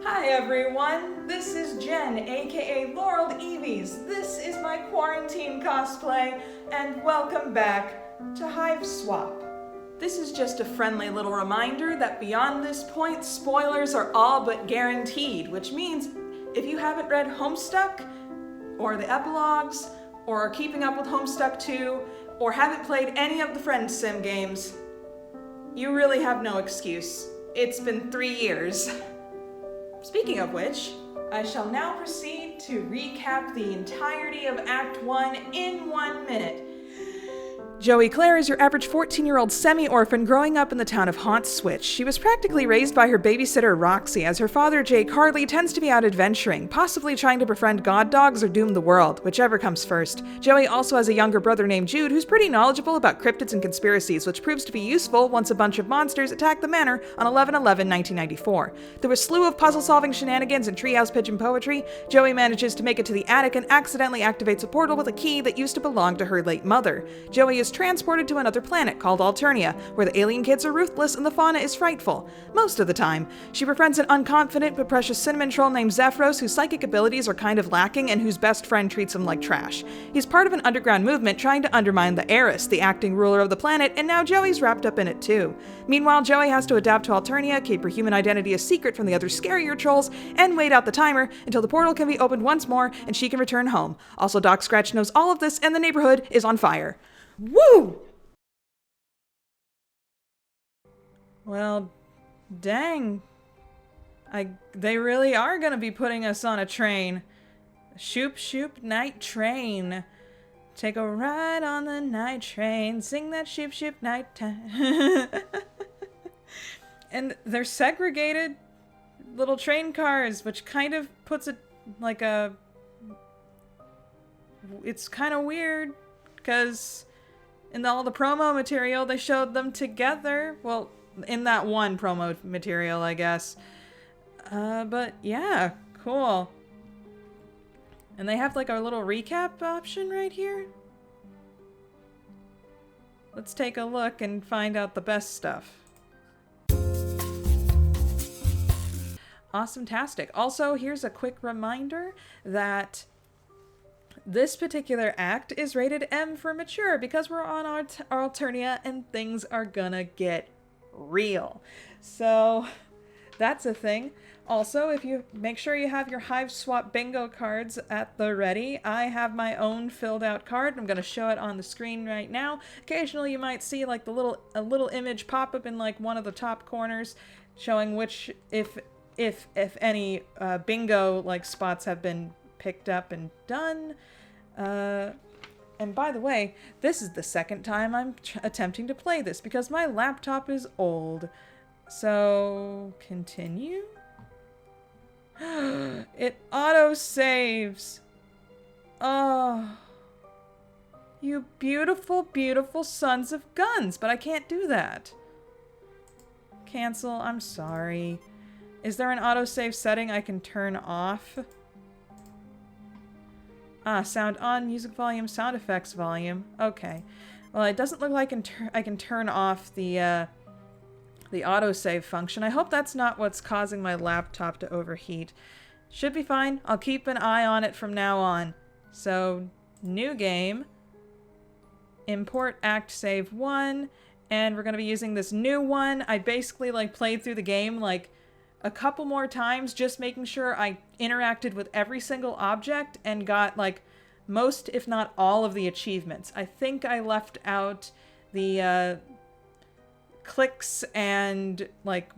Hi everyone, this is Jen, aka LaureledEevees. This is my quarantine cosplay, and welcome back to Hiveswap. This is just a friendly little reminder that beyond this point, spoilers are all but guaranteed, which means if you haven't read Homestuck, or the epilogues, or are keeping up with Homestuck 2, or haven't played any of the Friend Sim games, you really have no excuse. It's been 3 years. Speaking of which, I shall now proceed to recap the entirety of Act 1 in 1 minute. Joey Claire is your average 14-year-old semi-orphan growing up in the town of Haunt Switch. She was practically raised by her babysitter Roxy, as her father Jake Harley tends to be out adventuring, possibly trying to befriend god dogs or doom the world, whichever comes first. Joey also has a younger brother named Jude who's pretty knowledgeable about cryptids and conspiracies, which proves to be useful once a bunch of monsters attack the manor on 11/11/1994. Through a slew of puzzle-solving shenanigans and treehouse pigeon poetry, Joey manages to make it to the attic and accidentally activates a portal with a key that used to belong to her late mother. Joey is transported to another planet called Alternia, where the alien kids are ruthless and the fauna is frightful. Most of the time. She befriends an unconfident but precious cinnamon troll named Zephyros, whose psychic abilities are kind of lacking and whose best friend treats him like trash. He's part of an underground movement trying to undermine the heiress, the acting ruler of the planet, and now Joey's wrapped up in it too. Meanwhile, Joey has to adapt to Alternia, keep her human identity a secret from the other scarier trolls, and wait out the timer until the portal can be opened once more and she can return home. Also, Doc Scratch knows all of this and the neighborhood is on fire. Woo! Well, dang. They really are gonna be putting us on a train. Shoop shoop night train. Take a ride on the night train. Sing that shoop shoop night time. And they're segregated little train cars, which kind of puts it like a... It's kind of weird, because in all the promo material, they showed them together. Well, in that one promo material, I guess. But yeah, cool. And they have like a little recap option right here. Let's take a look and find out the best stuff. Awesome-tastic. Also, here's a quick reminder that this particular act is rated M for mature because we're on Alternia and things are gonna get real. So that's a thing. Also, if you make sure you have your Hiveswap bingo cards at the ready. I have my own filled out card. I'm gonna show it on the screen right now. Occasionally you might see like a little image pop up in like one of the top corners showing which if any bingo like spots have been picked up and done. And by the way, this is the second time I'm attempting to play this because my laptop is old. So, continue? It auto-saves. Oh. You beautiful, beautiful sons of guns, but I can't do that. Cancel, I'm sorry. Is there an autosave setting I can turn off? Ah, sound on, music volume, sound effects volume. Okay. Well, it doesn't look like I can turn off the autosave function. I hope that's not what's causing my laptop to overheat. Should be fine. I'll keep an eye on it from now on. So, new game. Import act save 1. And we're going to be using this new one. I basically like played through the game like a couple more times, just making sure I interacted with every single object and got like most, if not all, of the achievements. I think I left out the clicks and like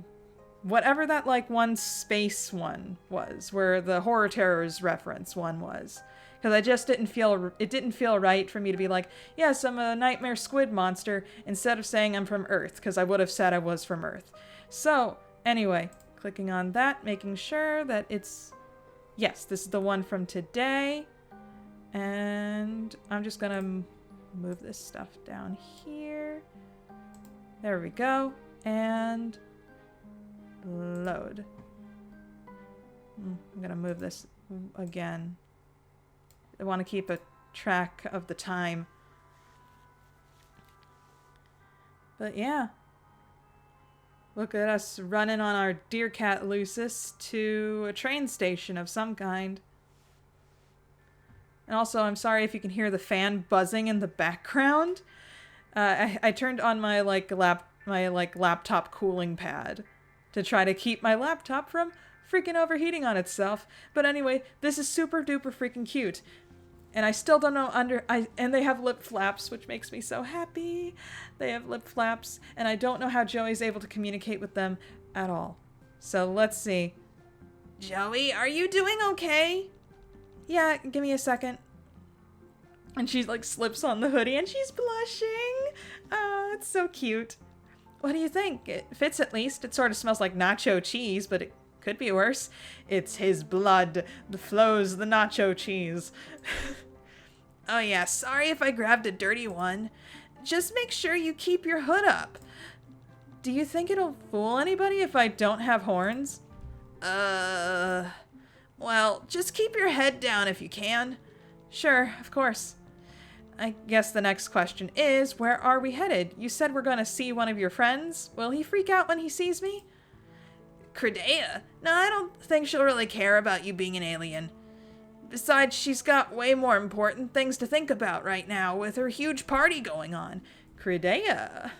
whatever that like one space one was, where the horror terrors reference one was. Because I just didn't feel right for me to be like, yes, I'm a nightmare squid monster, instead of saying I'm from Earth, because I would have said I was from Earth. So, anyway, clicking on that, making sure that it's... Yes, this is the one from today. And I'm just gonna move this stuff down here. There we go. And load. I'm gonna move this again. I want to keep a track of the time. But yeah. Look at us running on our deer cat Lucis to a train station of some kind. And also, I'm sorry if you can hear the fan buzzing in the background. I turned on my laptop cooling pad to try to keep my laptop from freaking overheating on itself. But anyway, this is super duper freaking cute. And I still don't know and they have lip flaps, which makes me so happy. They have lip flaps, and I don't know how Joey's able to communicate with them at all. So let's see. Joey, are you doing okay? Yeah, give me a second. And she like slips on the hoodie and she's blushing. Oh, it's so cute. What do you think? It fits at least. It sort of smells like nacho cheese, but it could be worse. It's his blood that flows the nacho cheese. Oh yeah, sorry if I grabbed a dirty one. Just make sure you keep your hood up. Do you think it'll fool anybody if I don't have horns? Well, just keep your head down if you can. Sure, of course. I guess the next question is, where are we headed? You said we're gonna see one of your friends. Will he freak out when he sees me? Credea? No, I don't think she'll really care about you being an alien. Besides, she's got way more important things to think about right now with her huge party going on. Credea.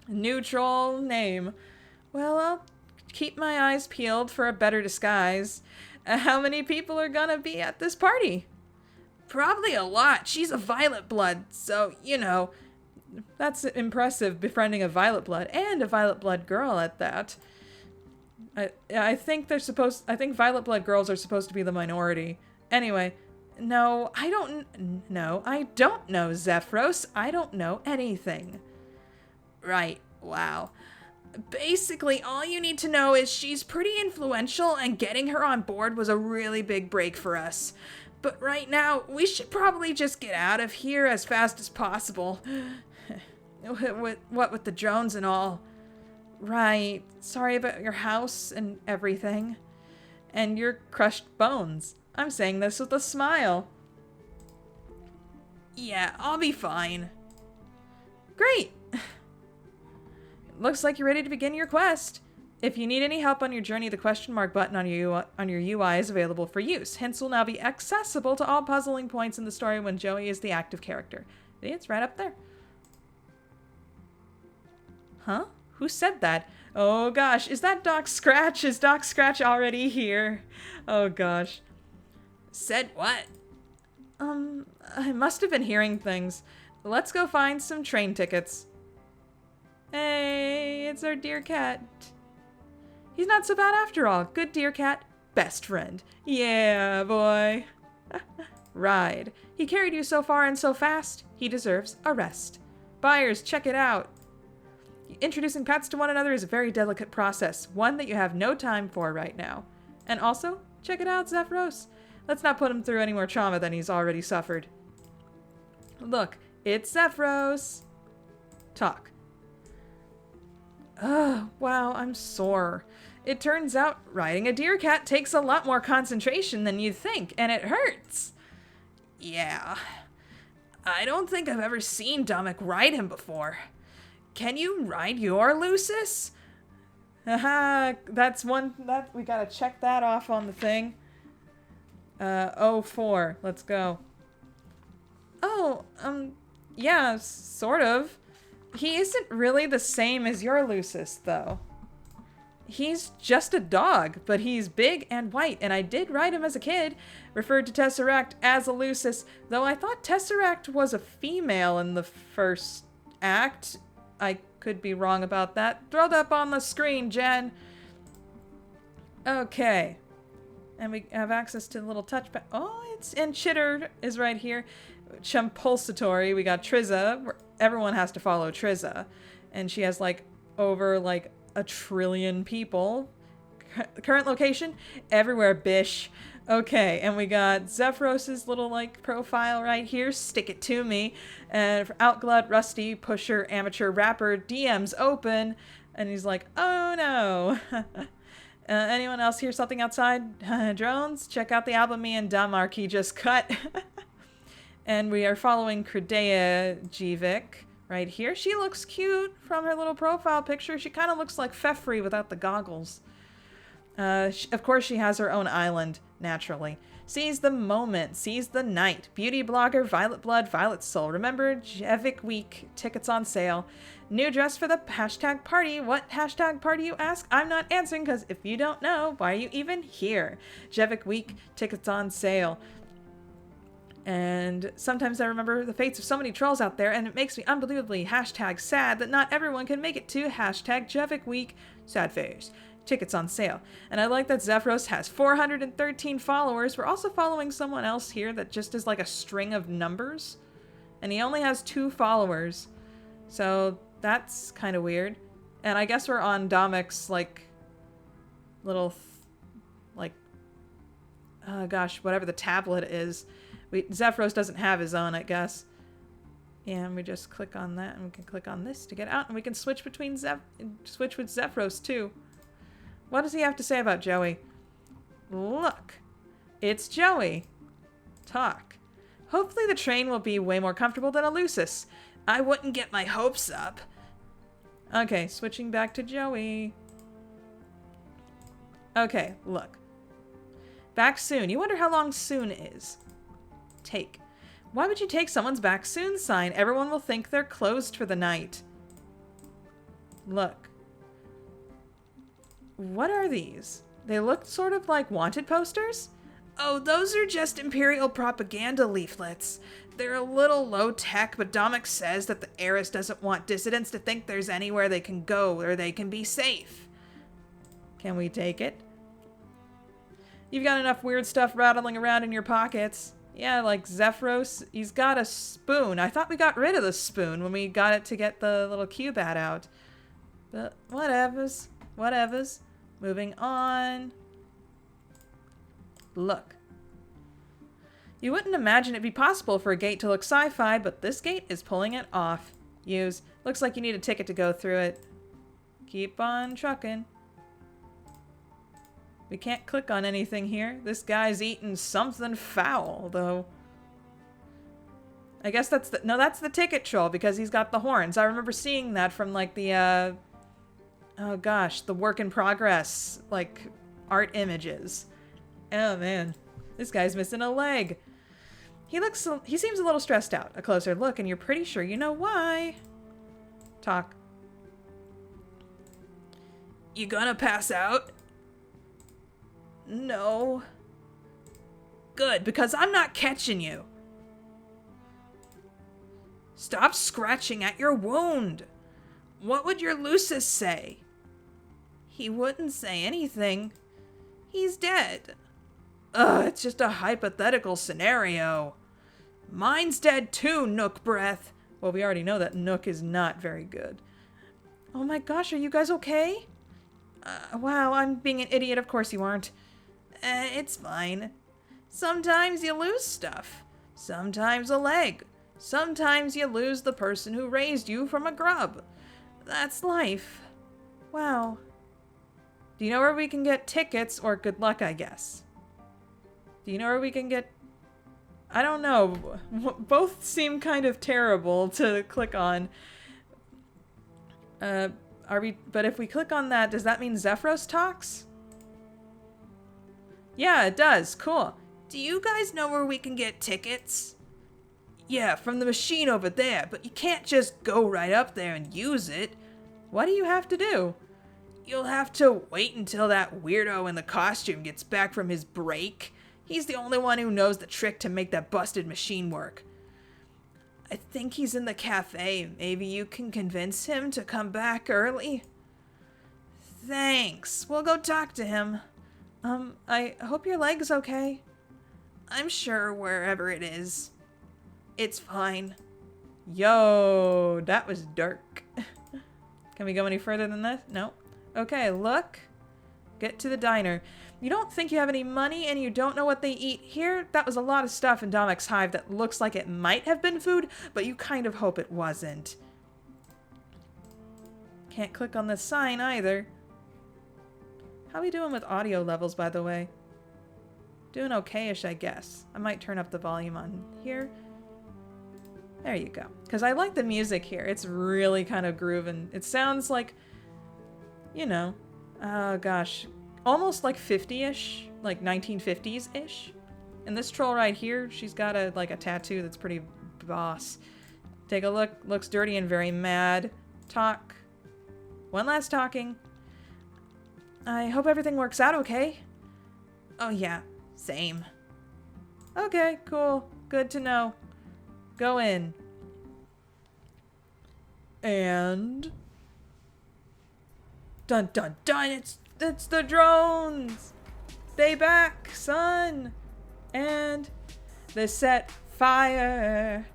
Neutral name. Well, I'll keep my eyes peeled for a better disguise. How many people are gonna be at this party? Probably a lot. She's a violet blood, so, you know. That's impressive, befriending a violet blood, and a violet blood girl at that. I think violet blood girls are supposed to be the minority. Anyway, no, I don't know, Zephyros. I don't know anything. Right, wow. Basically, all you need to know is she's pretty influential, and getting her on board was a really big break for us. But right now, we should probably just get out of here as fast as possible. What with the drones and all. Right. Sorry about your house and everything. And your crushed bones. I'm saying this with a smile. Yeah, I'll be fine. Great. Looks like you're ready to begin your quest. If you need any help on your journey, the question mark button on your UI is available for use. Hints will now be accessible to all puzzling points in the story when Joey is the active character. See, it's right up there. Huh? Who said that? Oh gosh, is that Doc Scratch? Is Doc Scratch already here? Oh gosh. Said what? I must have been hearing things. Let's go find some train tickets. Hey, it's our dear cat. He's not so bad after all. Good dear cat, best friend. Yeah, boy. Ride. He carried you so far and so fast. He deserves a rest. Buyers, check it out. Introducing pets to one another is a very delicate process, one that you have no time for right now. And also, check it out, Zephyros. Let's not put him through any more trauma than he's already suffered. Look, it's Zephyros. Talk. Oh, wow, I'm sore. It turns out riding a deer cat takes a lot more concentration than you'd think, and it hurts. Yeah. I don't think I've ever seen Dominic ride him before. Can you ride your Lucis? Haha, that's one that we gotta check that off on the thing. 04. Let's go. Oh, yeah, sort of. He isn't really the same as your Lucis, though. He's just a dog, but he's big and white, and I did ride him as a kid. Referred to Tesseract as a Lucis, though I thought Tesseract was a female in the first act. I could be wrong about that. Throw that up on the screen, Jen. Okay. And we have access to the little touchpad. Oh, and Chitter is right here. Chumpulsatory. We got Trizza. Everyone has to follow Trizza. And she has, like, over, like, 1 trillion people. Current location? Everywhere, bish. Okay, and we got Zephyros's little, like, profile right here. Stick it to me. And for Outglut, Rusty, Pusher, Amateur, Rapper, DM's open. And he's like, oh no. Anyone else hear something outside? Drones? Check out the album me and Damarky just cut. And we are following Credea Jivik. right here. She looks cute from her little profile picture. She kind of looks like Feffrey without the goggles. Of course, she has her own island, naturally. Seize the moment, seize the night. Beauty blogger, Violet Blood, Violet Soul. Remember, Jevic Week, tickets on sale. New dress for the hashtag party. What hashtag party, you ask? I'm not answering, because if you don't know, why are you even here? Jevic Week, tickets on sale. And sometimes I remember the fates of so many trolls out there, and it makes me unbelievably hashtag sad that not everyone can make it to hashtag Jevic Week. Sad face. Tickets on sale. And I like that Zephyros has 413 followers. We're also following someone else here that just is like a string of numbers. And he only has 2 followers. So that's kind of weird. And I guess we're on Domic's like little oh gosh, whatever the tablet is. Zephyros doesn't have his own, I guess. And we just click on that, and we can click on this to get out, and we can switch between switch with Zephyros too. What does he have to say about Joey? Look, it's Joey. Talk. Hopefully the train will be way more comfortable than Eleusis. I wouldn't get my hopes up. Okay, switching back to Joey. Okay, look. Back soon. You wonder how long soon is. Take. Why would you take someone's back soon sign? Everyone will think they're closed for the night. Look. What are these? They look sort of like wanted posters? Oh, those are just Imperial propaganda leaflets. They're a little low-tech, but Domic says that the heiress doesn't want dissidents to think there's anywhere they can go or they can be safe. Can we take it? You've got enough weird stuff rattling around in your pockets. Yeah, like Zephyros, he's got a spoon. I thought we got rid of the spoon when we got it to get the little Cubat out. But whatevers. Whatevers. Moving on. Look. You wouldn't imagine it'd be possible for a gate to look sci-fi, but this gate is pulling it off. Use. Looks like you need a ticket to go through it. Keep on trucking. We can't click on anything here. This guy's eating something foul, though. I guess that's the... No, that's the ticket troll, because he's got the horns. I remember seeing that from, like, the, oh, gosh. The work in progress, like, art images. Oh, man. This guy's missing a leg. He seems a little stressed out. A closer look, and you're pretty sure you know why. Talk. You gonna pass out? No. Good, because I'm not catching you. Stop scratching at your wound. What would your Lucis say? He wouldn't say anything. He's dead. Ugh, it's just a hypothetical scenario. Mine's dead too, Nook Breath. Well, we already know that Nook is not very good. Oh my gosh, are you guys okay? Wow, I'm being an idiot. Of course you aren't. It's fine. Sometimes you lose stuff. Sometimes a leg. Sometimes you lose the person who raised you from a grub. That's life. Wow. Do you know where we can get tickets or good luck, I guess? Do you know where we can get... I don't know. Both seem kind of terrible to click on. But if we click on that, does that mean Zephyros talks? Yeah, it does. Cool. Do you guys know where we can get tickets? Yeah, from the machine over there, but you can't just go right up there and use it. What do you have to do? You'll have to wait until that weirdo in the costume gets back from his break. He's the only one who knows the trick to make that busted machine work. I think he's in the cafe. Maybe you can convince him to come back early? Thanks. We'll go talk to him. I hope your leg's okay. I'm sure wherever it is. It's fine. Yo, that was dark. Can we go any further than this? No. Okay, look. Get to the diner. You don't think you have any money and you don't know what they eat here? That was a lot of stuff in Domic's hive that looks like it might have been food, but you kind of hope it wasn't. Can't click on the sign either. How are we doing with audio levels, by the way? Doing okay-ish, I guess. I might turn up the volume on here. There you go. Because I like the music here. It's really kind of grooving. It sounds like, you know, oh gosh, almost like 50-ish, like 1950s-ish. And this troll right here, she's got a tattoo that's pretty boss. Take a look. Looks dirty and very mad. Talk. One last talking. I hope everything works out okay. Oh yeah, same. Okay, cool. Good to know. Go in. And dun dun dun, it's the drones. They back, son. And they set fire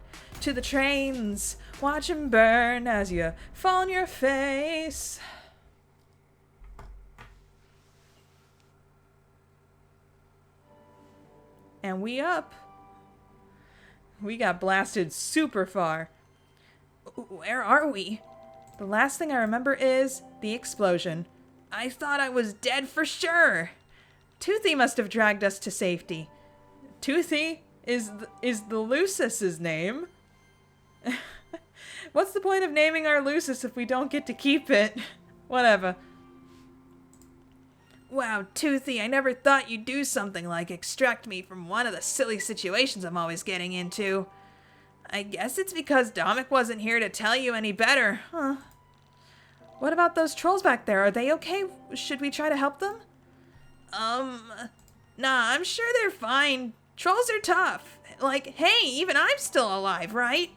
to the trains. Watch 'em burn as you fall on your face. And we up. We got blasted super far. Where are we? The last thing I remember is the explosion. I thought I was dead for sure. Toothy must have dragged us to safety. Toothy is the Lucis's name. What's the point of naming our Lucis if we don't get to keep it? Whatever. Wow, Toothy, I never thought you'd do something like extract me from one of the silly situations I'm always getting into. I guess it's because Dominic wasn't here to tell you any better, huh? What about those trolls back there? Are they okay? Should we try to help them? Nah, I'm sure they're fine. Trolls are tough. Like, hey, even I'm still alive, right?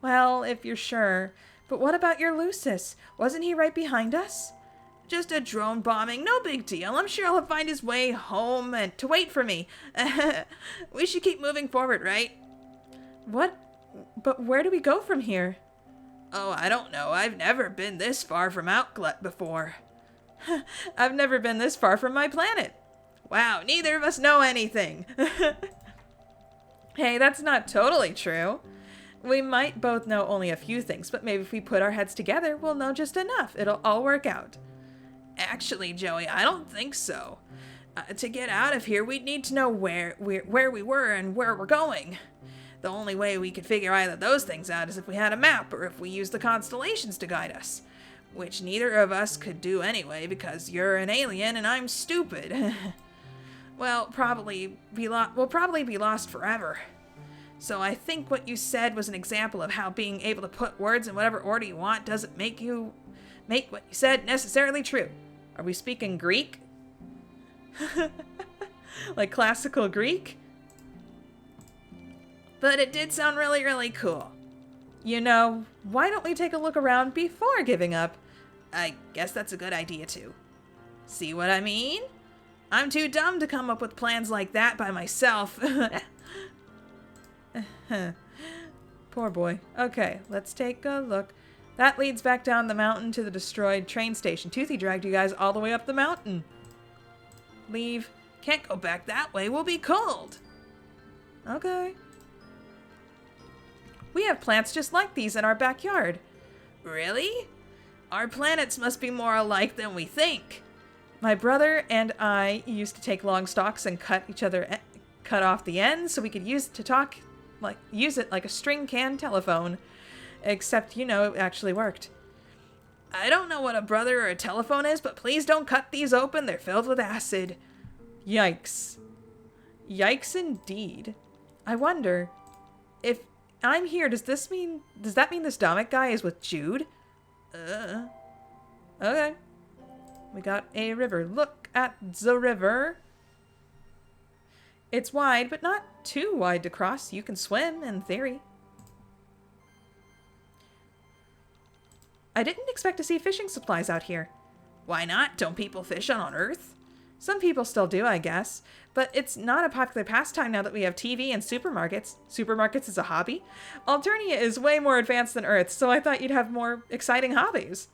Well, if you're sure. But what about your Lucis? Wasn't he right behind us? Just a drone bombing, no big deal. I'm sure he'll find his way home and to wait for me. We should keep moving forward, right? What? But where do we go from here? Oh, I don't know. I've never been this far from Outglut before. I've never been this far from my planet. Wow, neither of us know anything. Hey, that's not totally true. We might both know only a few things, but maybe if we put our heads together, we'll know just enough. It'll all work out. Actually, Joey, I don't think so. To get out of here, we'd need to know where we were and where we're going. The only way we could figure either of those things out is if we had a map or if we used the constellations to guide us. Which neither of us could do anyway because you're an alien and I'm stupid. We'll probably be lost forever. So I think what you said was an example of how being able to put words in whatever order you want doesn't make what you said necessarily true. Are we speaking Greek? Like classical Greek? But it did sound really, really cool. You know, why don't we take a look around before giving up? I guess that's a good idea too. See what I mean? I'm too dumb to come up with plans like that by myself. Poor boy. Okay, let's take a look. That leads back down the mountain to the destroyed train station. Toothy dragged you guys all the way up the mountain. Leave. Can't go back that way. We'll be cold. Okay. We have plants just like these in our backyard. Really? Our planets must be more alike than we think. My brother and I used to take long stalks and cut off the ends so we could use it like a string can telephone. Except, you know, it actually worked. I don't know what a brother or a telephone is, but please don't cut these open. They're filled with acid. Yikes. Yikes indeed. I wonder, if I'm here, does that mean this Dominic guy is with Jude? Okay. We got a river. Look at the river. It's wide, but not too wide to cross. You can swim, in theory. I didn't expect to see fishing supplies out here. Why not? Don't people fish on Earth? Some people still do, I guess. But it's not a popular pastime now that we have TV and supermarkets. Supermarkets is a hobby. Alternia is way more advanced than Earth, so I thought you'd have more exciting hobbies.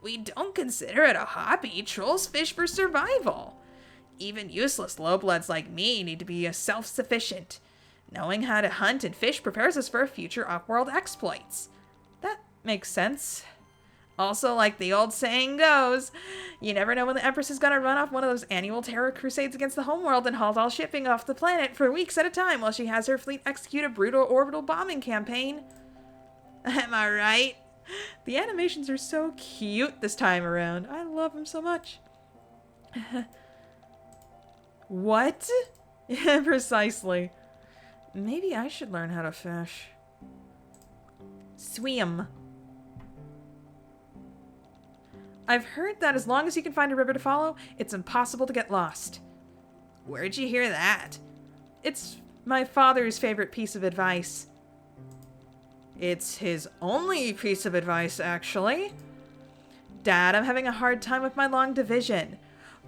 We don't consider it a hobby. Trolls fish for survival. Even useless lowbloods like me need to be self-sufficient. Knowing how to hunt and fish prepares us for future off-world exploits. That makes sense. Also, like the old saying goes, you never know when the Empress is gonna run off one of those annual terror crusades against the homeworld and halt all shipping off the planet for weeks at a time while she has her fleet execute a brutal orbital bombing campaign. Am I right? The animations are so cute this time around. I love them so much. What? Yeah, precisely. Maybe I should learn how to fish. Swim. I've heard that as long as you can find a river to follow, it's impossible to get lost. Where'd you hear that? It's my father's favorite piece of advice. It's his only piece of advice, actually. Dad, I'm having a hard time with my long division.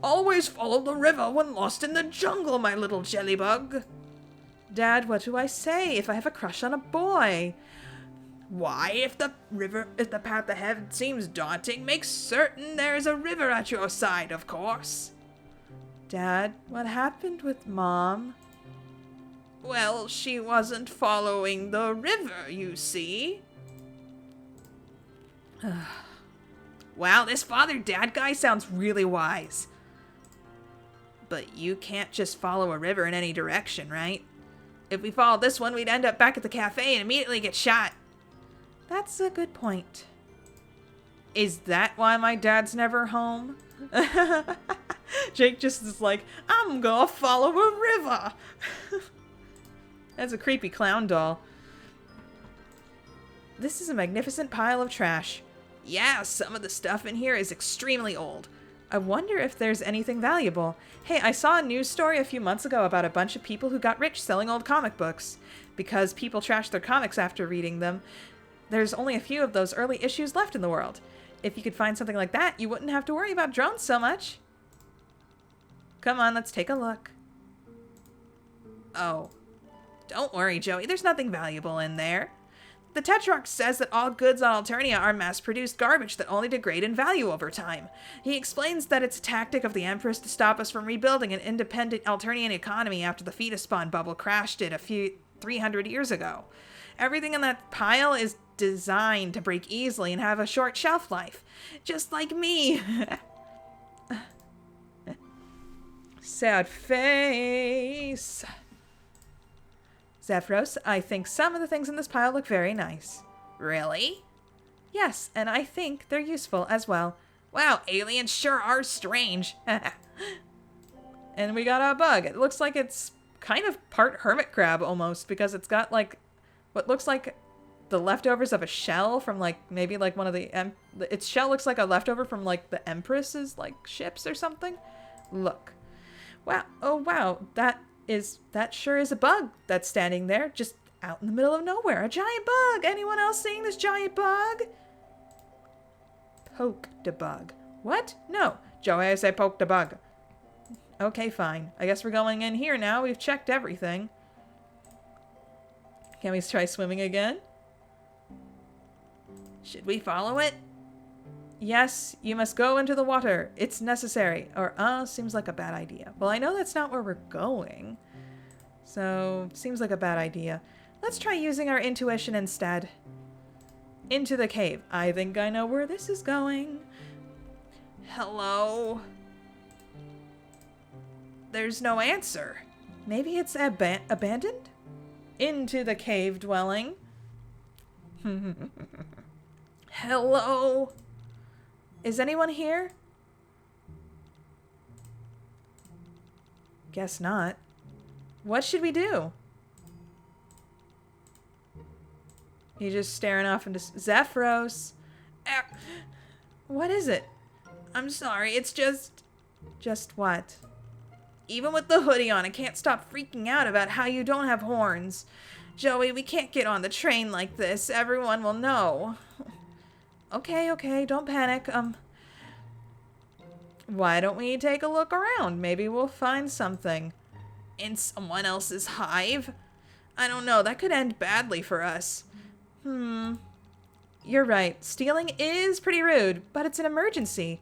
Always follow the river when lost in the jungle, my little jellybug. Dad, what do I say if I have a crush on a boy? Why, if the path ahead seems daunting, make certain there's a river at your side, of course. Dad, what happened with Mom? Well, she wasn't following the river, you see. Wow, this father-dad guy sounds really wise. But you can't just follow a river in any direction, right? If we followed this one, we'd end up back at the cafe and immediately get shot. That's a good point. Is that why my dad's never home? Jake just is like, I'm gonna follow a river. That's a creepy clown doll. This is a magnificent pile of trash. Yeah, some of the stuff in here is extremely old. I wonder if there's anything valuable. Hey, I saw a news story a few months ago about a bunch of people who got rich selling old comic books. Because people trash their comics after reading them, there's only a few of those early issues left in the world. If you could find something like that, you wouldn't have to worry about drones so much. Come on, let's take a look. Oh. Don't worry, Joey, there's nothing valuable in there. The Tetrarch says that all goods on Alternia are mass-produced garbage that only degrade in value over time. He explains that it's a tactic of the Empress to stop us from rebuilding an independent Alternian economy after the fetus spawn bubble crashed it a few 300 years ago. Everything in that pile is designed to break easily and have a short shelf life. Just like me. Sad face. Zephyros, I think some of the things in this pile look very nice. Really? Yes, and I think they're useful as well. Wow, aliens sure are strange. And we got a bug. It looks like it's kind of part hermit crab almost, because it's got like what looks like the leftovers of a shell from like maybe like one of its shell looks like a leftover from like the Empress's like ships or something. Look. Wow. Oh wow. That sure is a bug that's standing there just out in the middle of nowhere. A giant bug. Anyone else seeing this giant bug? Poke the bug. What? No. Joey, I say poke the bug. Okay, fine. I guess we're going in here now. We've checked everything. Can we try swimming again? Should we follow it? Yes, you must go into the water. It's necessary. Or, seems like a bad idea. Well, I know that's not where we're going. So, seems like a bad idea. Let's try using our intuition instead. Into the cave. I think I know where this is going. Hello? There's no answer. Maybe it's abandoned? Into the cave dwelling. Hello? Is anyone here? Guess not. What should we do? He's just staring off into Zephyros. What is it? I'm sorry, it's just... Just what? Even with the hoodie on, I can't stop freaking out about how you don't have horns. Joey, we can't get on the train like this. Everyone will know. Okay, don't panic. Why don't we take a look around? Maybe we'll find something. In someone else's hive? I don't know, that could end badly for us. You're right. Stealing is pretty rude, but it's an emergency.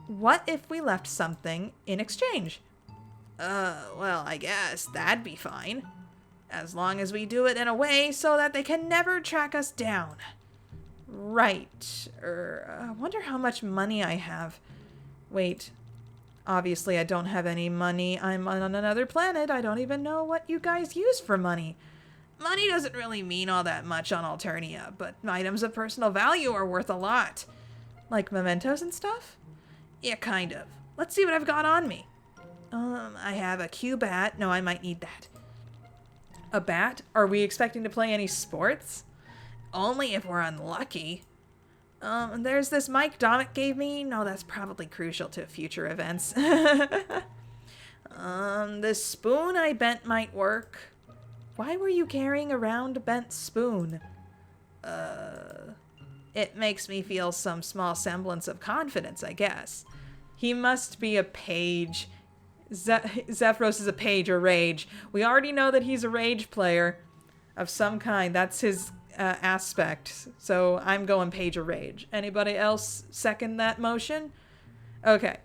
What if we left something in exchange? Well, I guess that'd be fine. As long as we do it in a way so that they can never track us down. Right. I wonder how much money I have. Wait. Obviously, I don't have any money. I'm on another planet. I don't even know what you guys use for money. Money doesn't really mean all that much on Alternia, but items of personal value are worth a lot. Like mementos and stuff? Yeah, kind of. Let's see what I've got on me. I have a Q bat. No, I might need that. A bat? Are we expecting to play any sports? Only if we're unlucky. There's this mic Dominic gave me. No, that's probably crucial to future events. This spoon I bent might work. Why were you carrying around a bent spoon? It makes me feel some small semblance of confidence, I guess. He must be a page. Zephyros is a page or rage. We already know that he's a rage player of some kind. That's his aspect. So I'm going page or rage. Anybody else second that motion? Okay.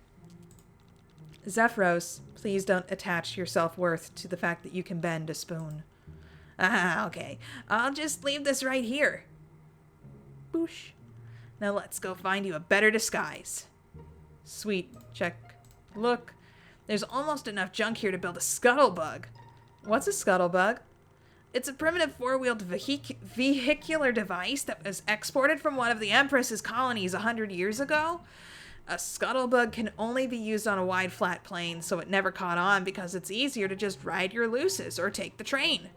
Zephyros, please don't attach your self-worth to the fact that you can bend a spoon. Okay. I'll just leave this right here. Boosh. Now let's go find you a better disguise. Sweet. Check. Look. There's almost enough junk here to build a scuttlebug. What's a scuttlebug? It's a primitive four-wheeled vehicular device that was exported from one of the Empress's colonies 100 years ago. A scuttlebug can only be used on a wide, flat plain, so it never caught on because it's easier to just ride your luces or take the train.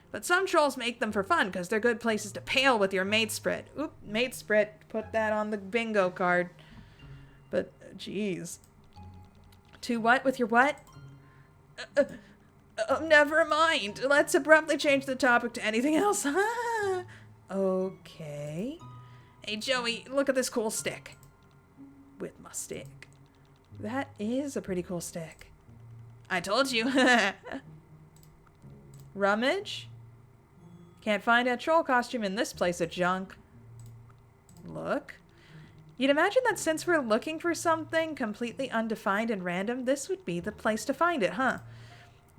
But some trolls make them for fun because they're good places to pale with your mate sprit. Oop, mate sprit. Put that on the bingo card. But, geez. To what? With your what? Never mind. Let's abruptly change the topic to anything else. Okay. Hey, Joey, look at this cool stick. With my stick. That is a pretty cool stick. I told you. Rummage? Can't find a troll costume in this place of junk. Look. You'd imagine that since we're looking for something completely undefined and random, this would be the place to find it, huh?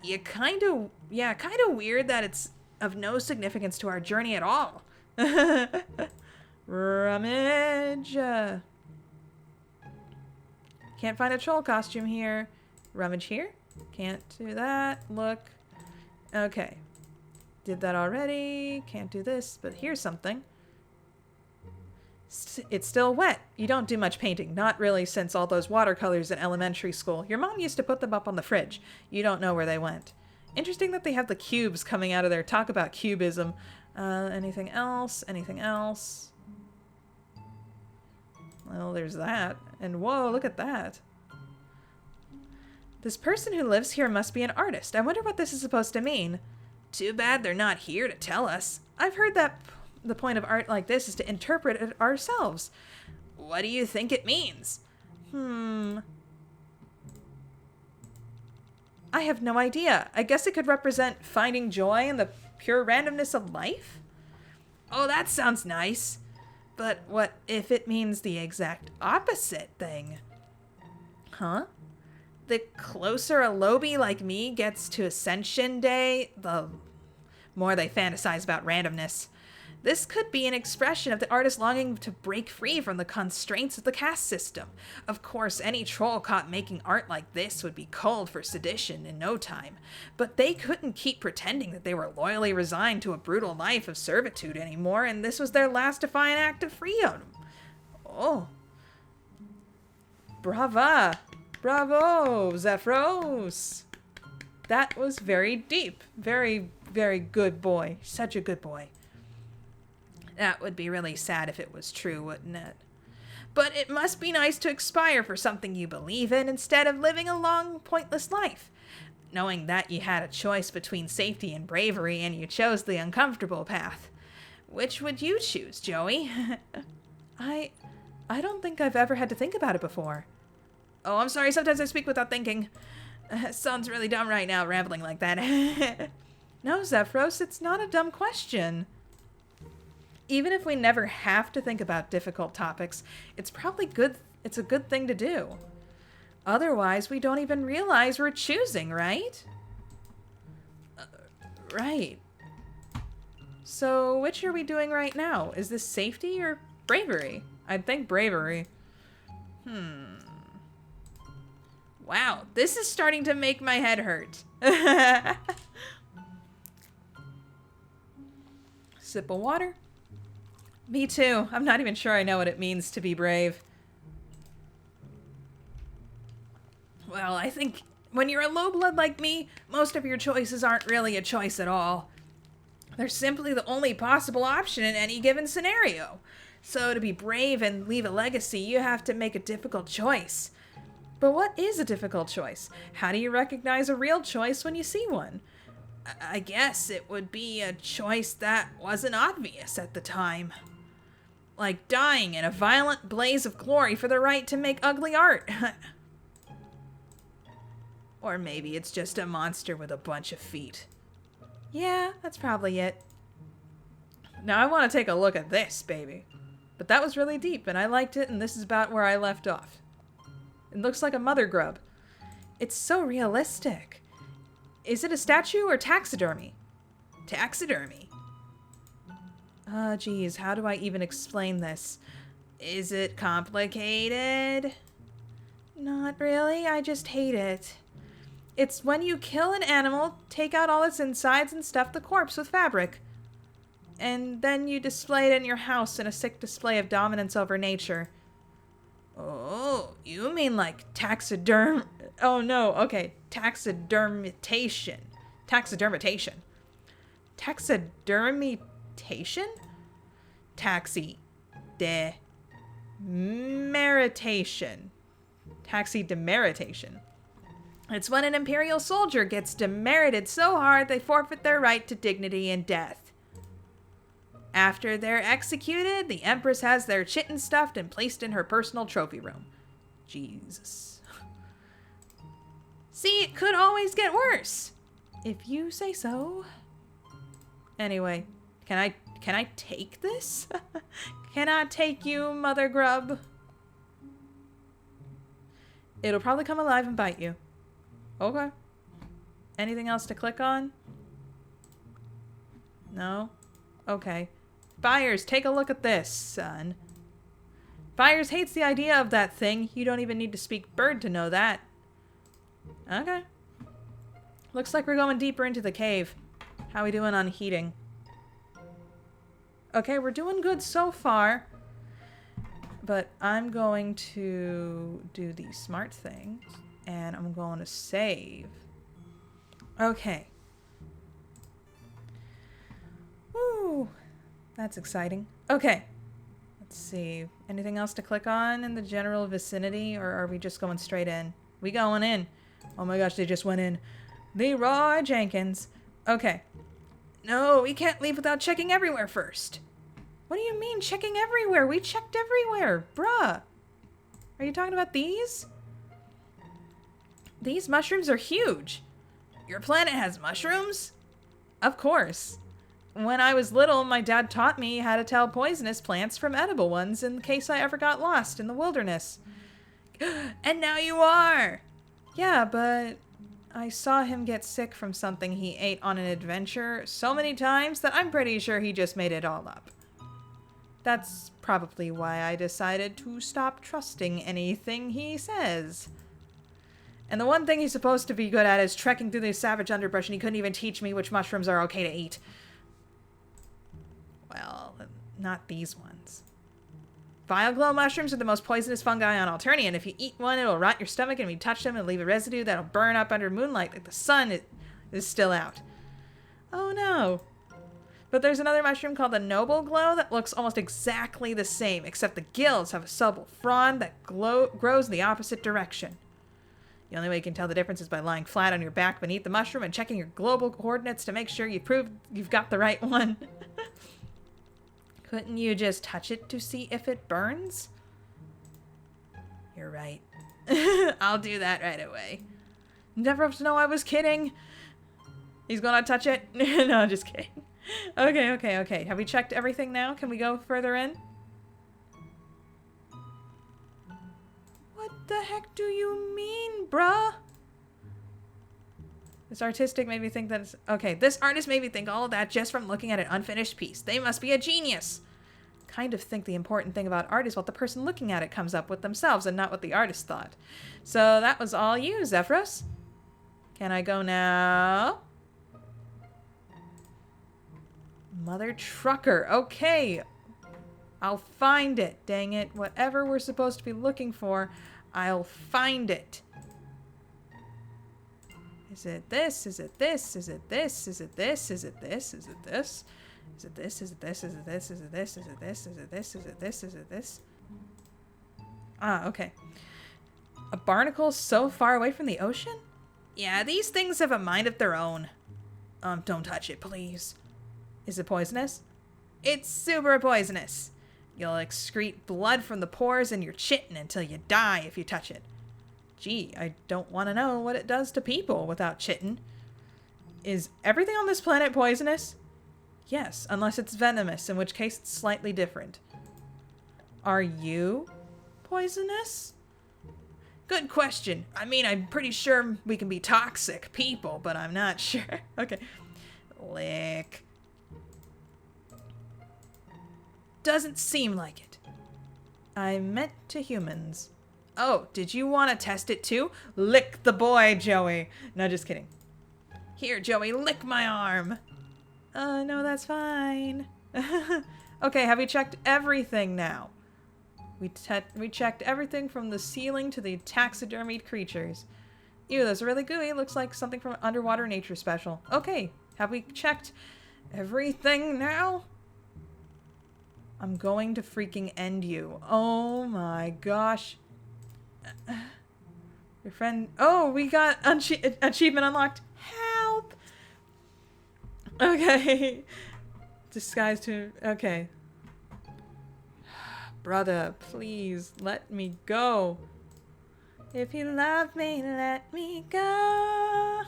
Yeah, kind of weird that it's of no significance to our journey at all. Rummage. Can't find a troll costume here. Rummage here. Can't do that. Look. Okay. Did that already. Can't do this, but here's something. It's still wet. You don't do much painting. Not really, since all those watercolors in elementary school. Your mom used to put them up on the fridge. You don't know where they went. Interesting that they have the cubes coming out of there. Talk about cubism. Anything else? Anything else? Well, there's that. And whoa, look at that. This person who lives here must be an artist. I wonder what this is supposed to mean. Too bad they're not here to tell us. I've heard that the point of art like this is to interpret it ourselves. What do you think it means? I have no idea. I guess it could represent finding joy in the pure randomness of life? Oh, that sounds nice. But what if it means the exact opposite thing? Huh? The closer a lobby like me gets to Ascension Day, the more they fantasize about randomness. This could be an expression of the artist longing to break free from the constraints of the caste system. Of course, any troll caught making art like this would be culled for sedition in no time, but they couldn't keep pretending that they were loyally resigned to a brutal life of servitude anymore, and this was their last defiant act of freedom. Oh. Brava! Bravo, Zephyros! That was very deep. Very, very good boy. Such a good boy. That would be really sad if it was true, wouldn't it? But it must be nice to expire for something you believe in instead of living a long, pointless life. Knowing that you had a choice between safety and bravery and you chose the uncomfortable path. Which would you choose, Joey? I don't think I've ever had to think about it before. Oh, I'm sorry, sometimes I speak without thinking. Sounds really dumb right now, rambling like that. No, Zephyros, it's not a dumb question. Even if we never have to think about difficult topics, it's probably good. It's a good thing to do. Otherwise, we don't even realize we're choosing, right? Right. So, which are we doing right now? Is this safety or bravery? I'd think bravery. Wow, this is starting to make my head hurt. Sip of water. Me too. I'm not even sure I know what it means to be brave. Well, I think when you're a low blood like me, most of your choices aren't really a choice at all. They're simply the only possible option in any given scenario. So to be brave and leave a legacy, you have to make a difficult choice. But what is a difficult choice? How do you recognize a real choice when you see one? I guess it would be a choice that wasn't obvious at the time. Like dying in a violent blaze of glory for the right to make ugly art. Or maybe it's just a monster with a bunch of feet. Yeah, that's probably it. Now I want to take a look at this, baby. But that was really deep, and I liked it, and this is about where I left off. It looks like a mother grub. It's so realistic. Is it a statue or taxidermy? Taxidermy. Geez, how do I even explain this? Is it complicated? Not really, I just hate it. It's when you kill an animal, take out all its insides and stuff the corpse with fabric. And then you display it in your house in a sick display of dominance over nature. Oh, you mean like oh no, okay. Taxidermitation. Taxidermitation. Taxidermitation? Taxidemeritation. Taxidemeritation. It's when an imperial soldier gets demerited so hard they forfeit their right to dignity and death. After they're executed, the Empress has their chitin stuffed and placed in her personal trophy room. Jesus. See, it could always get worse. If you say so. Anyway, can I take this? Can I take you, mother grub? It'll probably come alive and bite you. Okay. Anything else to click on? No? Okay. Byers, take a look at this, son. Byers hates the idea of that thing. You don't even need to speak bird to know that. Okay. Looks like we're going deeper into the cave. How we doing on heating? Okay, we're doing good so far. But I'm going to do the smart thing. And I'm going to save. Okay. Woo! That's exciting. Okay. Let's see. Anything else to click on in the general vicinity? Or are we just going straight in? We going in. Oh my gosh, they just went in. Leroy Jenkins. Okay. No, we can't leave without checking everywhere first. What do you mean checking everywhere? We checked everywhere. Bruh. Are you talking about these? These mushrooms are huge. Your planet has mushrooms? Of course. When I was little, my dad taught me how to tell poisonous plants from edible ones in case I ever got lost in the wilderness. And now you are! Yeah, but I saw him get sick from something he ate on an adventure so many times that I'm pretty sure he just made it all up. That's probably why I decided to stop trusting anything he says. And the one thing he's supposed to be good at is trekking through the savage underbrush, and he couldn't even teach me which mushrooms are okay to eat. Well, not these ones. Vile glow mushrooms are the most poisonous fungi on Alternian. If you eat one, it'll rot your stomach, and if you touch them, it'll leave a residue that'll burn up under moonlight like the sun is still out. Oh no. But there's another mushroom called the noble glow that looks almost exactly the same, except the gills have a supple frond that grows in the opposite direction. The only way you can tell the difference is by lying flat on your back beneath the mushroom and checking your global coordinates to make sure you prove you've got the right one. Couldn't you just touch it to see if it burns? You're right. I'll do that right away. Never have to know I was kidding. He's gonna touch it? No, just kidding. Okay. Have we checked everything now? Can we go further in? What the heck do you mean, bruh? This artistic made me think that it's... Okay, this artist made me think all of that just from looking at an unfinished piece. They must be a genius. Kind of think the important thing about art is what the person looking at it comes up with themselves and not what the artist thought. So that was all you, Zephyros. Can I go now? Mother trucker. Okay. I'll find it. Dang it. Whatever we're supposed to be looking for, I'll find it. Is it this? Is it this? Is it this? Is it this? Is it this? Is it this? Is it this? Is it this? Is it this? Is it this? Is it this? Is it this? Is it this? Is it this? Ah, okay. A barnacle so far away from the ocean? Yeah, these things have a mind of their own. Don't touch it, please. Is it poisonous? It's super poisonous. You'll excrete blood from the pores in your chitin until you die if you touch it. Gee, I don't want to know what it does to people without chitin. Is everything on this planet poisonous? Yes, unless it's venomous, in which case it's slightly different. Are you poisonous? Good question. I mean, I'm pretty sure we can be toxic people, but I'm not sure. Okay. Lick. Doesn't seem like it. I meant to humans. Oh, did you want to test it too? Lick the boy, Joey. No, just kidding. Here, Joey, lick my arm. No, that's fine. Okay, have we checked everything now? We checked everything from the ceiling to the taxidermied creatures. Ew, that's really gooey. Looks like something from an underwater nature special. Okay, have we checked everything now? I'm going to freaking end you. Oh my gosh. Your friend... Oh, we got achievement unlocked. Help! Okay. Disguise to... Okay. Brother, please, let me go. If you love me, let me go.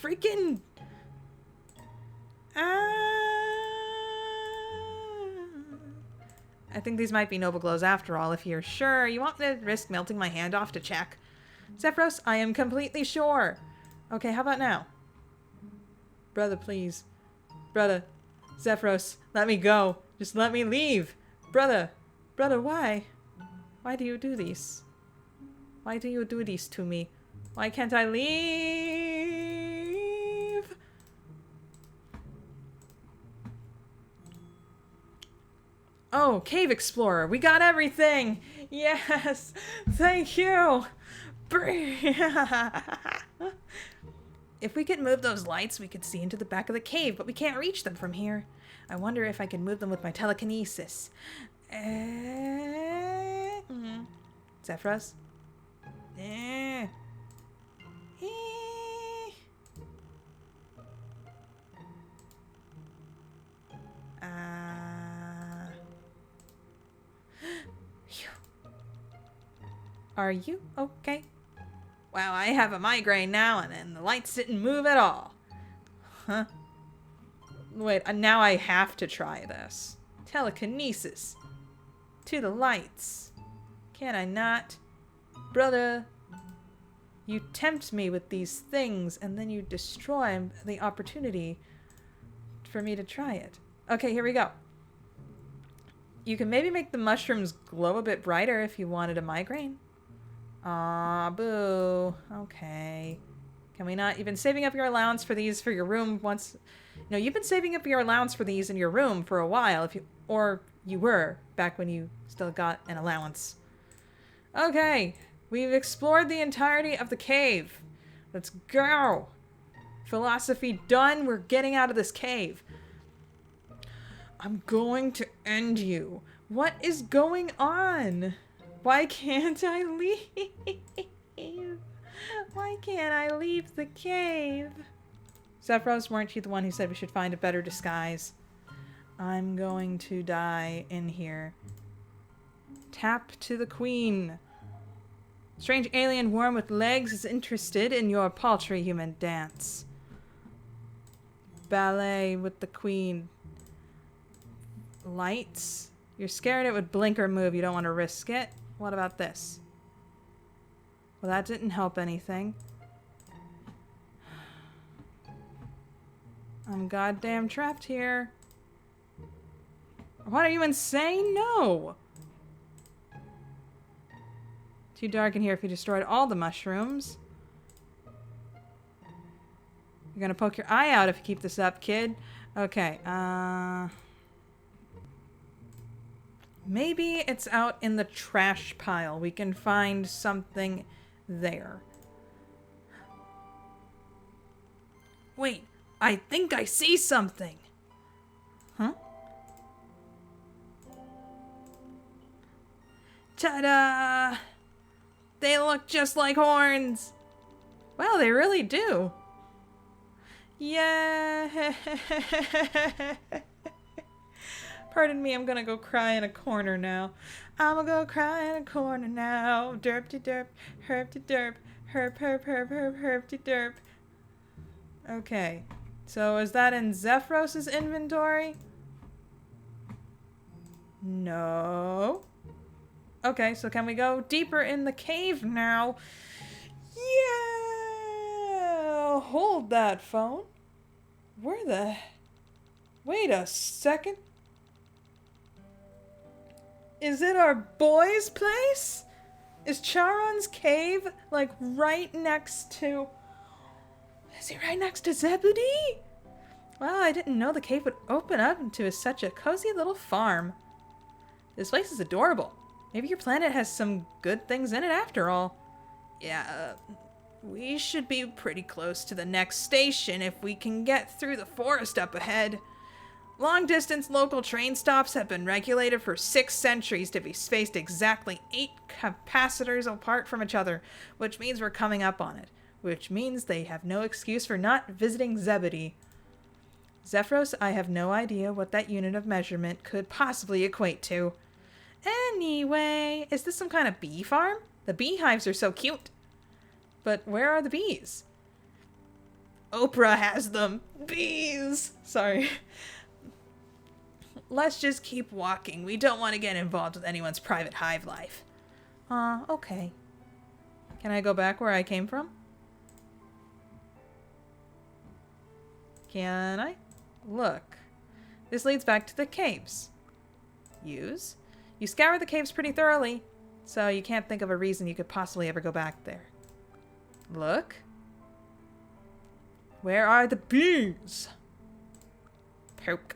Freaking... I think these might be noble glows after all, if you're sure. You want me to risk melting my hand off to check? Zephyros, I am completely sure. Okay, how about now? Brother, please. Brother. Zephyros, let me go. Just let me leave. Brother. Brother, why? Why do you do this? Why do you do this to me? Why can't I leave? Oh, Cave Explorer. We got everything. Yes. Thank you. If we could move those lights, we could see into the back of the cave, but we can't reach them from here. I wonder if I can move them with my telekinesis. Zephyros? Are you okay? Wow, I have a migraine now, and the lights didn't move at all. Huh? Wait, now I have to try this. Telekinesis. To the lights. Can I not? Brother, you tempt me with these things, and then you destroy the opportunity for me to try it. Okay, here we go. You can maybe make the mushrooms glow a bit brighter if you wanted a migraine. Aw, boo. Okay. Can we not? You've been saving up your allowance for these for your room once. No, you've been saving up your allowance for these in your room for a while, or you were back when you still got an allowance. Okay. We've explored the entirety of the cave. Let's go. Philosophy done. We're getting out of this cave. I'm going to end you. What is going on? Why can't I leave? Why can't I leave the cave? Zephyros, weren't you the one who said we should find a better disguise? I'm going to die in here. Tap to the queen. Strange alien worm with legs is interested in your paltry human dance. Ballet with the queen. Lights. You're scared it would blink or move. You don't want to risk it. What about this? Well, that didn't help anything. I'm goddamn trapped here. What, are you insane? No! Too dark in here if you destroyed all the mushrooms. You're gonna poke your eye out if you keep this up, kid. Okay, maybe it's out in the trash pile. We can find something there. Wait, I think I see something. Huh? Ta-da! They look just like horns. Wow, they really do. Yeah. Pardon me, I'm gonna go cry in a corner now. I'm gonna go cry in a corner now. Derp-de-derp, herp-de-derp, herp-herp-herp-herp, herp-de-derp. Okay, so is that in Zephyros's inventory? No. Okay, so can we go deeper in the cave now? Yeah! Hold that phone. Where the... Wait a second. Is it our boy's place? Is Charun's cave, like, right next to... Is he right next to Zebede? Well, I didn't know the cave would open up into such a cozy little farm. This place is adorable. Maybe your planet has some good things in it after all. Yeah, we should be pretty close to the next station if we can get through the forest up ahead. Long-distance local train stops have been regulated for 6 centuries to be spaced exactly 8 capacitors apart from each other, which means we're coming up on it. Which means they have no excuse for not visiting Zebede. Zephyros, I have no idea what that unit of measurement could possibly equate to. Anyway, is this some kind of bee farm? The beehives are so cute. But where are the bees? Oprah has them. Bees! Sorry. Let's just keep walking. We don't want to get involved with anyone's private hive life. Okay. Can I go back where I came from? Can I? Look. This leads back to the caves. Use. You scour the caves pretty thoroughly, so you can't think of a reason you could possibly ever go back there. Look. Where are the bees? Poke.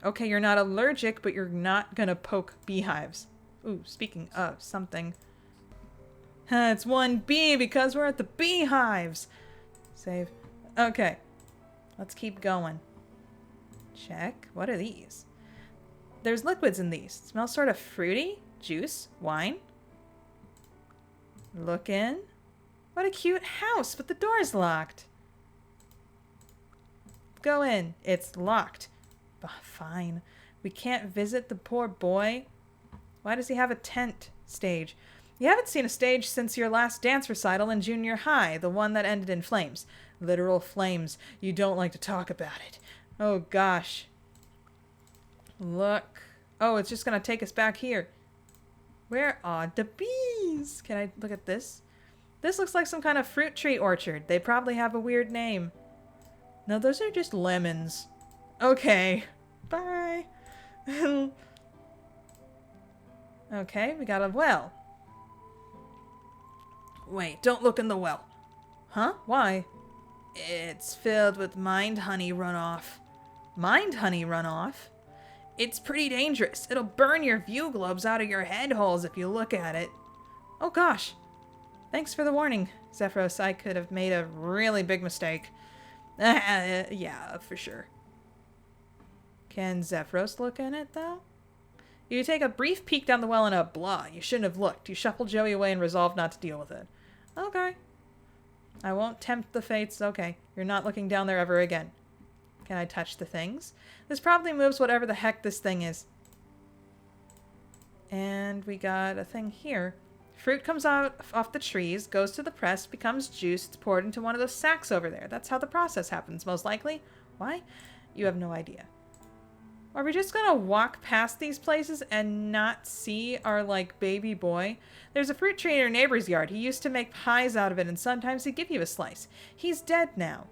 Okay, you're not allergic, but you're not gonna poke beehives. Ooh, speaking of something. It's 1B because we're at the beehives. Save. Okay. Let's keep going. Check. What are these? There's liquids in these. It smells sort of fruity. Juice. Wine. Look in. What a cute house, but the door's locked. Go in. It's locked. Fine. We can't visit the poor boy. Why does he have a tent stage? You haven't seen a stage since your last dance recital in junior high, the one that ended in flames. Literal flames. You don't like to talk about it. Oh gosh. Look. Oh, it's just gonna take us back here. Where are the bees? Can I look at this? This looks like some kind of fruit tree orchard. They probably have a weird name. No, those are just lemons. Okay. Bye. Okay, we got a well. Wait, don't look in the well. Huh? Why? It's filled with mind honey runoff. Mind honey runoff? It's pretty dangerous. It'll burn your view globes out of your head holes if you look at it. Oh gosh. Thanks for the warning, Zephyros. I could have made a really big mistake. Yeah, for sure. Can Zephyros look in it, though? You take a brief peek down the well and a blah. You shouldn't have looked. You shuffled Joey away and resolved not to deal with it. Okay. I won't tempt the fates. Okay. You're not looking down there ever again. Can I touch the things? This probably moves whatever the heck this thing is. And we got a thing here. Fruit comes out off the trees, goes to the press, becomes juice. It's poured into one of those sacks over there. That's how the process happens, most likely. Why? You have no idea. Are we just gonna walk past these places and not see our, like, baby boy? There's a fruit tree in your neighbor's yard. He used to make pies out of it, and sometimes he'd give you a slice. He's dead now.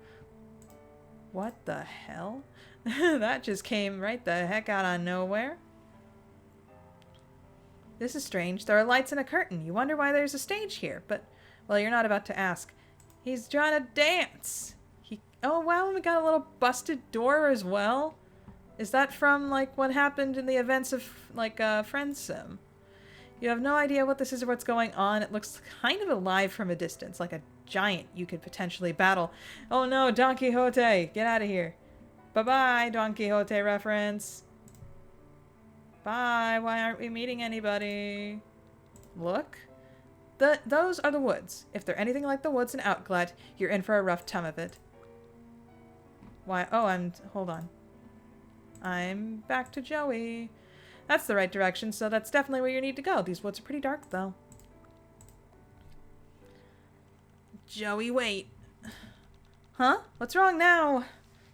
What the hell? That just came right the heck out of nowhere. This is strange. There are lights and a curtain. You wonder why there's a stage here, but, well, you're not about to ask. He's trying to dance. Oh, wow, we got a little busted door as well. Is that from, like, what happened in the events of, like, Friend Sim? You have no idea what this is or what's going on. It looks kind of alive from a distance, like a giant you could potentially battle. Oh no, Don Quixote! Get out of here. Bye-bye, Don Quixote reference. Bye, why aren't we meeting anybody? Look. Those are the woods. If they're anything like the woods in Outglut, you're in for a rough time of it. Why? Oh, hold on. I'm back to Joey. That's the right direction, so that's definitely where you need to go. These woods are pretty dark, though. Joey, wait. Huh? What's wrong now?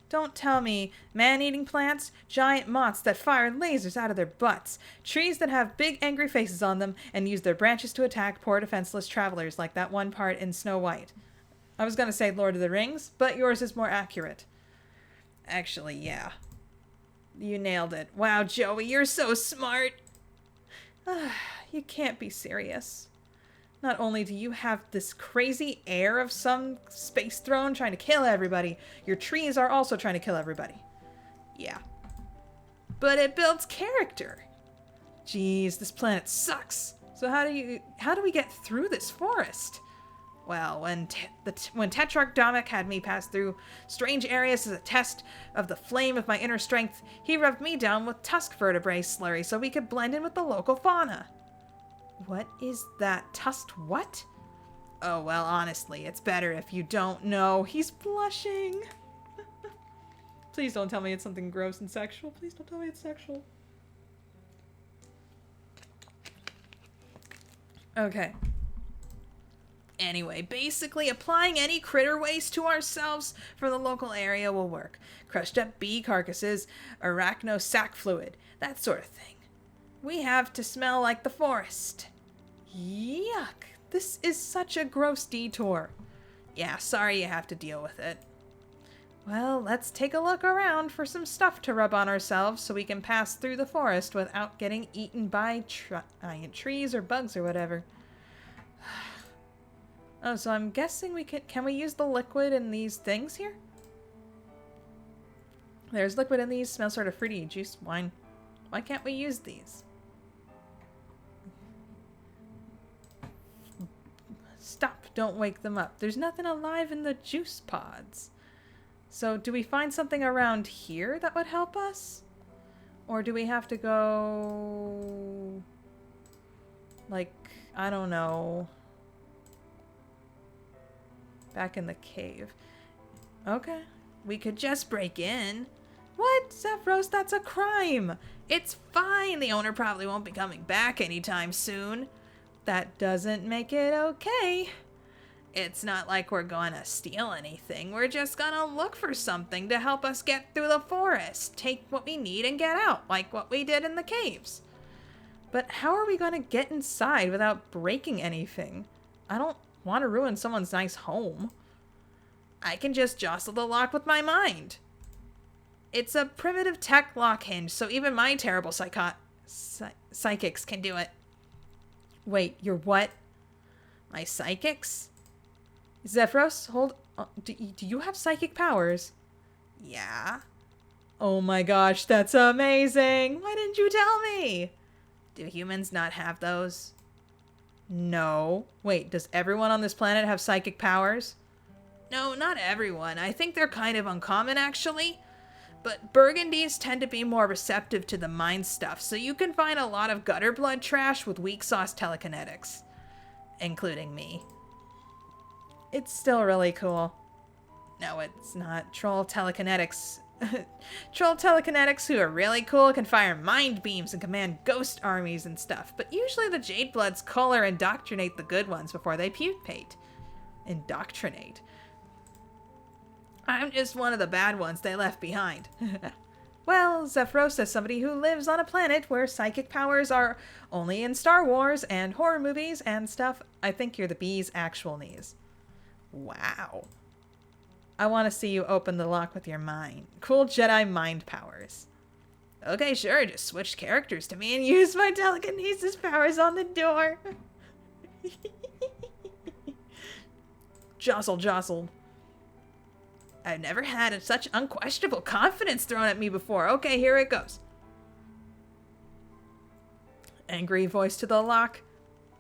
Don't tell me. Man-eating plants, giant moths that fire lasers out of their butts, trees that have big angry faces on them and use their branches to attack poor defenseless travelers like that one part in Snow White. I was gonna say Lord of the Rings, but yours is more accurate. Actually, yeah. You nailed it. Wow, Joey, you're so smart. You can't be serious. Not only do you have this crazy air of some space throne trying to kill everybody, your trees are also trying to kill everybody. Yeah. But it builds character. Jeez, this planet sucks. So how do we get through this forest? Well, when Tetrarch Domik had me pass through strange areas as a test of the flame of my inner strength, he rubbed me down with tusk vertebrae slurry so we could blend in with the local fauna. What is that? Tusked what? Oh, well, honestly, it's better if you don't know. He's blushing. Please don't tell me it's something gross and sexual. Please don't tell me it's sexual. Okay. Anyway, basically, applying any critter waste to ourselves from the local area will work. Crushed up bee carcasses, arachno sac fluid, that sort of thing. We have to smell like the forest. Yuck. This is such a gross detour. Yeah, sorry you have to deal with it. Well, let's take a look around for some stuff to rub on ourselves so we can pass through the forest without getting eaten by trees or bugs or whatever. Oh, so I'm guessing we can we use the liquid in these things here? There's liquid in these, smell sort of fruity, juice, wine. Why can't we use these? Stop, don't wake them up. There's nothing alive in the juice pods. So do we find something around here that would help us? Or do we have to go... like, I don't know... back in the cave. Okay. We could just break in. What? Zephyros, that's a crime. It's fine. The owner probably won't be coming back anytime soon. That doesn't make it okay. It's not like we're going to steal anything. We're just going to look for something to help us get through the forest. Take what we need and get out, like what we did in the caves. But how are we going to get inside without breaking anything? I don't want to ruin someone's nice home. I can just jostle the lock with my mind. It's a primitive tech lock hinge, so even my terrible psychics can do it. Wait, your what? My psychics? Zephyros, hold on. Do you have psychic powers? Yeah. Oh my gosh, that's amazing. Why didn't you tell me? Do humans not have those? No. Wait, does everyone on this planet have psychic powers? No, not everyone. I think they're kind of uncommon, actually. But Burgundies tend to be more receptive to the mind stuff, so you can find a lot of gutter blood trash with weak sauce telekinetics. Including me. It's still really cool. No, it's not. Troll telekinetics. Troll telekinetics who are really cool can fire mind beams and command ghost armies and stuff, but usually the Jade Bloods cull or indoctrinate the good ones before they pupate. Indoctrinate. I'm just one of the bad ones they left behind. Well, Zephyros, as somebody who lives on a planet where psychic powers are only in Star Wars and horror movies and stuff, I think you're the bee's actual knees. Wow. I want to see you open the lock with your mind. Cool Jedi mind powers. Okay, sure, just switch characters to me and use my telekinesis powers on the door. Jostle. I've never had such unquestionable confidence thrown at me before. Okay, here it goes. Angry voice to the lock.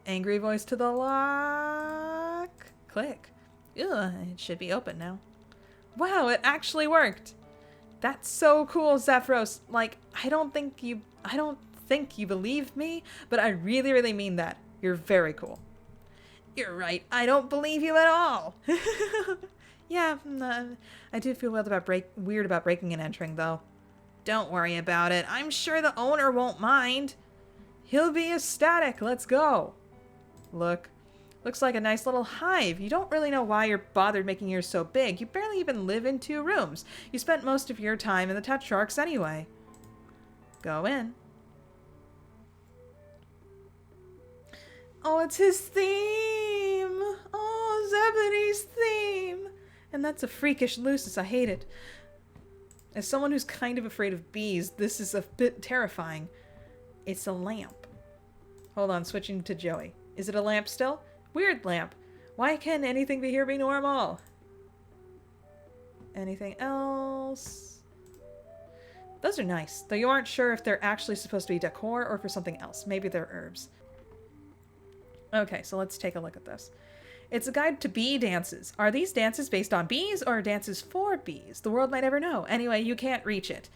Angry voice to the lock. Click. Ugh, it should be open now. Wow, it actually worked. That's so cool, Zephyros. Like, I don't think you believe me, but I really, really mean that. You're very cool. You're right. I don't believe you at all. Yeah, I do feel weird about breaking and entering, though. Don't worry about it. I'm sure the owner won't mind. He'll be ecstatic. Let's go. Look. Looks like a nice little hive. You don't really know why you're bothered making yours so big. You barely even live in 2 rooms. You spent most of your time in the Tetrarchs anyway. Go in. Oh, it's his theme. Oh, Zebede's theme. And that's a freakish looseness. I hate it. As someone who's kind of afraid of bees, this is a bit terrifying. It's a lamp. Hold on, switching to Joey. Is it a lamp still? Weird lamp. Why can't anything be here be normal? Anything else? Those are nice, though you aren't sure if they're actually supposed to be decor or for something else. Maybe they're herbs. Okay, so let's take a look at this. It's a guide to bee dances. Are these dances based on bees or dances for bees? The world might never know. Anyway, you can't reach it.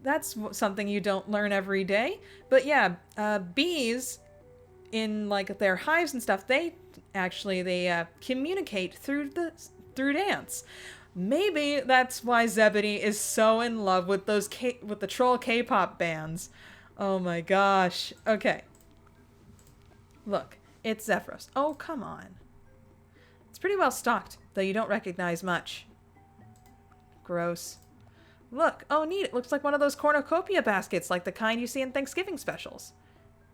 That's something you don't learn every day. But yeah, bees in like their hives and stuff, they communicate through dance. Maybe that's why Zebede is so in love with with the troll K-pop bands. Oh my gosh. Okay. Look, it's Zephyros. Oh, come on. It's pretty well stocked, though you don't recognize much. Gross. Look, oh neat, it looks like one of those cornucopia baskets, like the kind you see in Thanksgiving specials.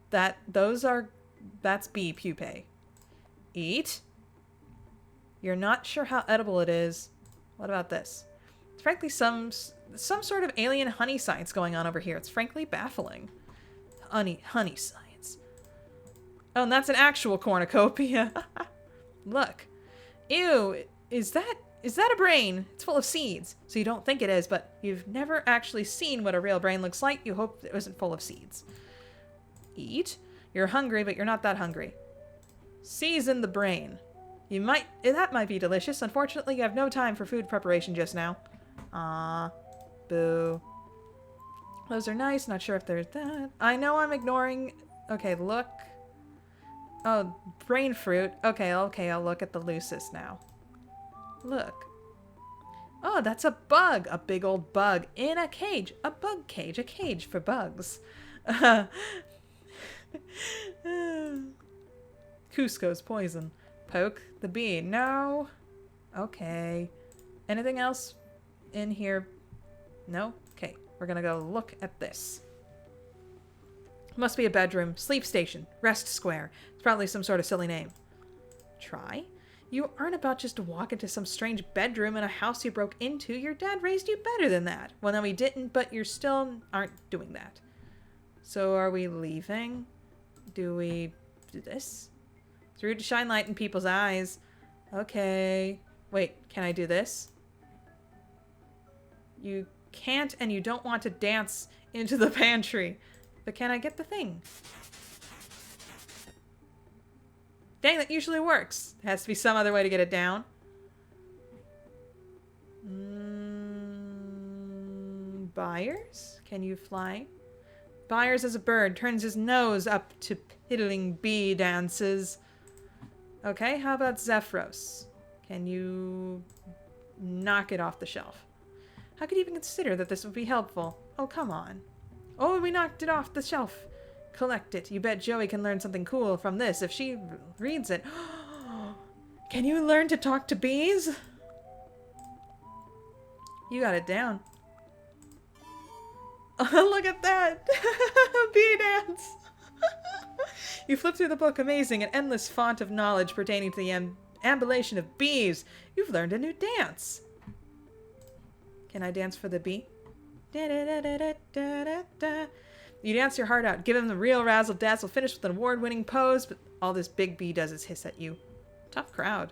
That's bee pupae. Eat? You're not sure how edible it is. What about this? It's frankly some sort of alien honey science going on over here. It's frankly baffling. Honey science. Oh, and that's an actual cornucopia. Look. Ew, is that a brain? It's full of seeds. So you don't think it is, but you've never actually seen what a real brain looks like. You hope it wasn't full of seeds. Eat? You're hungry, but you're not that hungry. Season the brain. That might be delicious. Unfortunately, you have no time for food preparation just now. Ah, boo. Those are nice. Not sure if there's that. I know I'm ignoring. Okay, look. Oh, brain fruit. Okay, I'll look at the loosest now. Look. Oh, that's a bug. A big old bug in a cage. A bug cage. A cage for bugs. Cusco's poison. Poke the bee. No. Okay. Anything else in here? No? Okay. We're gonna go look at this. Must be a bedroom. Sleep station. Rest square. It's probably some sort of silly name. Try? You aren't about just to walk into some strange bedroom in a house you broke into. Your dad raised you better than that. Well, no, he didn't, but you still aren't doing that. So are we leaving? Do we do this? It's rude to shine light in people's eyes. Okay. Wait, can I do this? You can't and you don't want to dance into the pantry. But can I get the thing? Dang, that usually works. There has to be some other way to get it down. Byers? Can you fly? Byers as a bird turns his nose up to piddling bee dances. Okay, how about Zephyros? Can you knock it off the shelf? How could you even consider that this would be helpful? Oh, come on. Oh, we knocked it off the shelf. Collect it. You bet Joey can learn something cool from this if she reads it. Can you learn to talk to bees? You got it down. Oh, look at that. Bee dance. You flip through the book. Amazing. An endless font of knowledge pertaining to the ambulation of bees. You've learned a new dance. Can I dance for the bee? Da, da, da, da, da, da, da. You dance your heart out. Give him the real razzle-dazzle. Finish with an award-winning pose, but all this big bee does is hiss at you. Tough crowd.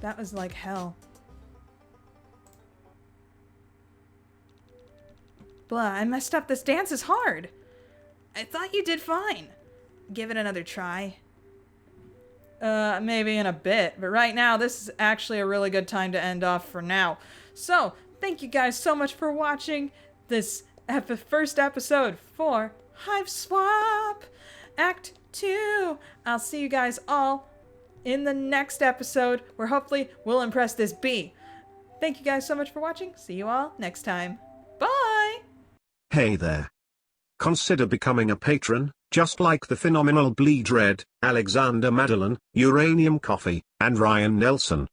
That was like hell. Blah, I messed up. This dance is hard. I thought you did fine. Give it another try. Maybe in a bit, but right now this is actually a really good time to end off for now. So, thank you guys so much for watching this first episode for Hiveswap Act 2. I'll see you guys all in the next episode where hopefully we'll impress this bee. Thank you guys so much for watching. See you all next time. Bye! Hey there. Consider becoming a patron, just like the phenomenal Bleed Red, Alexander Madeline, Uranium Coffee, and Ryan Nelson.